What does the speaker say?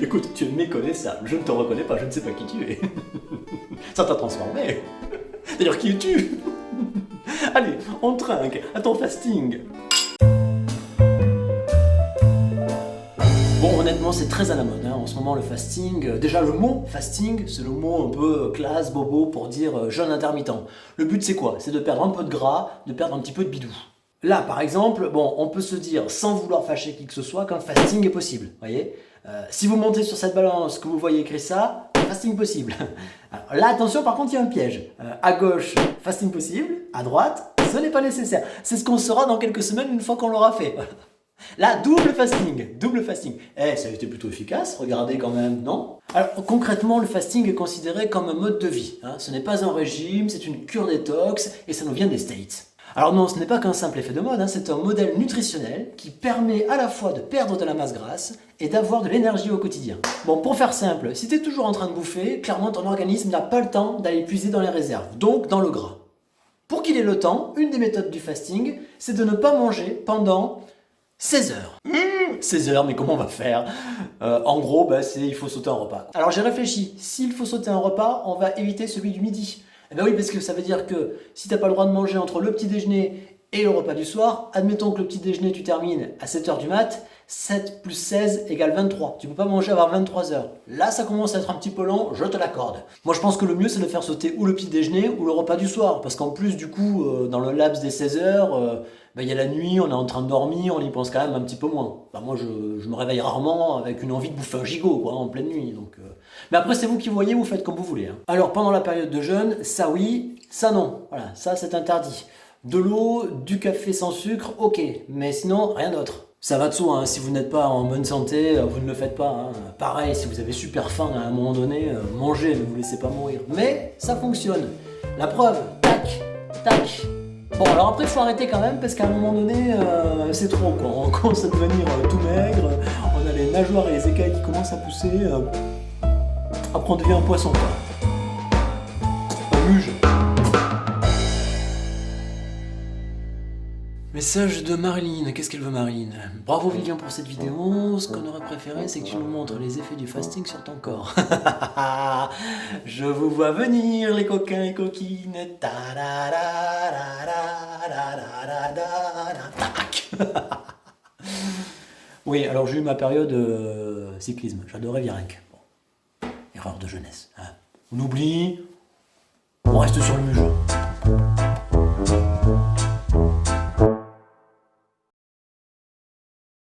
Écoute, tu es méconnaissable, je ne te reconnais pas, je ne sais pas qui tu es. Ça t'a transformé. D'ailleurs, qui es-tu? Allez, on trinque à ton fasting. Bon, honnêtement, c'est très à la mode, hein, en ce moment, le fasting. Déjà, le mot fasting, c'est le mot un peu classe, bobo, pour dire jeûne intermittent. Le but, c'est quoi? C'est de perdre un peu de gras, de perdre un petit peu de bidou. Là, par exemple, bon, on peut se dire, sans vouloir fâcher qui que ce soit, qu'un fasting est possible, voyez. Si vous montez sur cette balance, que vous voyez écrit ça, fasting possible. Alors, là, attention, par contre, il y a un piège. À gauche, fasting possible, à droite, ce n'est pas nécessaire. C'est ce qu'on saura dans quelques semaines, une fois qu'on l'aura fait. Là, double fasting, double fasting. Eh, ça a été plutôt efficace, regardez quand même, non? Alors, concrètement, le fasting est considéré comme un mode de vie. Hein. Ce n'est pas un régime, c'est une cure détox, et ça nous vient des States. Alors non, ce n'est pas qu'un simple effet de mode, hein, c'est un modèle nutritionnel qui permet à la fois de perdre de la masse grasse et d'avoir de l'énergie au quotidien. Bon, pour faire simple, si tu es toujours en train de bouffer, clairement ton organisme n'a pas le temps d'aller puiser dans les réserves, donc dans le gras. Pour qu'il ait le temps, une des méthodes du fasting, c'est de ne pas manger pendant 16 heures. 16 heures, mais comment on va faire? En gros, il faut sauter un repas. Alors j'ai réfléchi, s'il faut sauter un repas, on va éviter celui du midi. Eh bien oui, parce que ça veut dire que si tu n'as pas le droit de manger entre le petit déjeuner et le repas du soir, admettons que le petit déjeuner tu termines à 7h du mat, 7 plus 16 égale 23. Tu ne peux pas manger avant 23 heures. Là, ça commence à être un petit peu long, je te l'accorde. Moi, je pense que le mieux, c'est de faire sauter ou le petit déjeuner ou le repas du soir. Parce qu'en plus, du coup, dans le laps des 16 heures, il y a la nuit, on est en train de dormir, on y pense quand même un petit peu moins. Moi, je me réveille rarement avec une envie de bouffer un gigot, quoi, en pleine nuit. Donc, Mais après, c'est vous qui voyez, vous faites comme vous voulez. Hein. Alors, pendant la période de jeûne, ça oui, ça non. Voilà, ça c'est interdit. De l'eau, du café sans sucre, ok. Mais sinon, rien d'autre. Ça va de soi, hein. Si vous n'êtes pas en bonne santé, vous ne le faites pas. Hein. Pareil, si vous avez super faim à un moment donné, mangez, ne vous laissez pas mourir. Mais ça fonctionne. La preuve, tac, tac. Bon, alors après, il faut arrêter quand même, parce qu'à un moment donné, c'est trop, quoi. On commence à devenir tout maigre, on a les nageoires et les écailles qui commencent à pousser. Après, on devient un poisson, quoi. Un luge. Message de Marilyn. Qu'est-ce qu'elle veut, Marilyn? Bravo, Vivien, pour cette vidéo. Ce qu'on aurait préféré, c'est que tu nous montres les effets du fasting sur ton corps. Je vous vois venir, les coquins et coquines. Oui, alors j'ai eu ma période cyclisme. J'adorais Virenque. Bon. Erreur de jeunesse. Hein. On oublie, on reste sur le museau.